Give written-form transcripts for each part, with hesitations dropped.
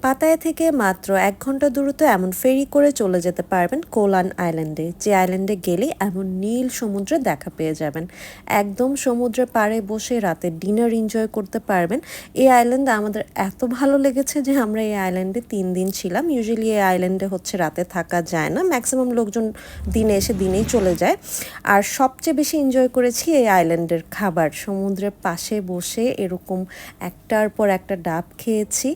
Pattaya থেকে মাত্র ১ ঘন্টা দূরত্বে এমন ফেরি করে চলে যেতে পারবেন কোলান আইল্যান্ডে, যে আইল্যান্ডে গেলে এমন নীল সমুদ্রে দেখা পেয়ে যাবেন। একদম সমুদ্রের পাড়ে বসে রাতে ডিনার এনজয় করতে পারবেন। এই আইল্যান্ডে আমাদের এত ভালো লেগেছে যে আমরা এই আইল্যান্ডে ৩ দিন ছিলাম। ইউজুয়ালি এই আইল্যান্ডে হচ্ছে রাতে থাকা যায় না, ম্যাক্সিমাম লোকজন দিনে এসে দিনেই চলে যায়। আর সবচেয়ে বেশি এনজয় করেছি এই আইল্যান্ডের খাবার। সমুদ্রের পাশে বসে এরকম একটার পর একটা ডাব খেয়েছি,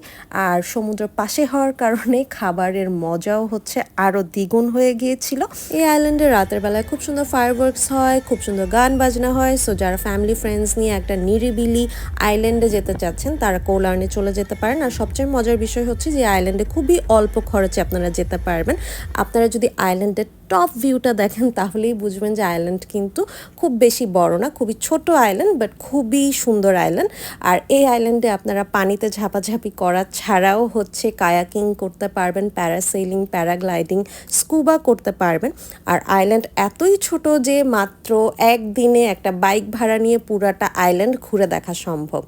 আর সমুদ্রের পাশে হওয়ার কারণে খাবারের মজাও হচ্ছে আরও দ্বিগুণ হয়ে গিয়েছিল। এই আইল্যান্ডে রাতের বেলায় খুব সুন্দর ফায়ারওয়ার্কস হয়, খুব সুন্দর গান বাজনা হয়। সো যারা ফ্যামিলি ফ্রেন্ডস নিয়ে একটা নিরিবিলি আইল্যান্ডে যেতে চাচ্ছেন তারা কোলার্নে চলে যেতে পারেন। আর সবচেয়ে মজার বিষয় হচ্ছে যে আইল্যান্ডে খুবই অল্প খরচে আপনারা যেতে পারবেন। আপনারা যদি আইল্যান্ডের টপ ভিউটা দেখেন তাহলেই বুঝবেন যে আইল্যান্ড কিন্তু খুব বেশি বড় না, খুবই ছোট আইল্যান্ড, বাট খুবই সুন্দর আইল্যান্ড। আর এই আইল্যান্ডে আপনারা পানিতে ঝাপাঝাপি করা ছাড়াও হচ্ছে কায়াকিং করতে পারবেন, প্যারাসেলিং, প্যারাগ্লাইডিং, স্কুবা করতে পারবেন। আর আইল্যান্ড এতই ছোট যে মাত্র একদিনে একটা বাইক ভাড়া নিয়ে পুরাটা আইল্যান্ড ঘুরে দেখা সম্ভব।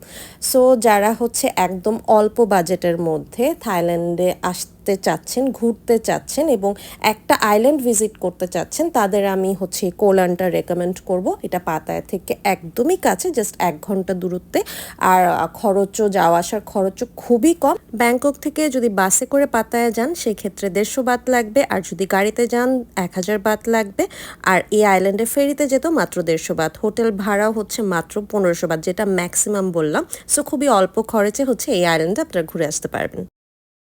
সো যারা হচ্ছে একদম অল্প বাজেটের মধ্যে থাইল্যান্ডে আসতে চাচ্ছেন, ঘুরতে চাচ্ছেন এবং একটা আইল্যান্ড ভিজিট করতে চাচ্ছেন, তাদের আমি হচ্ছে কোলানটা রেকমেন্ড করব। এটা পাতায়া থেকে একদমই কাছে, জাস্ট ১ ঘন্টা দূরত্বে। আর খরচও, যাওয়া আসার খরচও খুবই কম। ব্যাংকক থেকে যদি বাসে করে পাতায়া যান সেক্ষেত্রে ১৫০ বাত লাগবে, আর যদি গাড়িতে যান ১,০০০ বাত লাগবে। আর এই আইল্যান্ডে ফেরিতে যেত মাত্র ১৫০ বাত। হোটেল ভাড়াও হচ্ছে মাত্র ১৫০০ বাত, যেটা ম্যাক্সিমাম বললাম। সো খুবই অল্প খরচে হচ্ছে এই আইল্যান্ডে আপনারা ঘুরে আসতে পারবেন।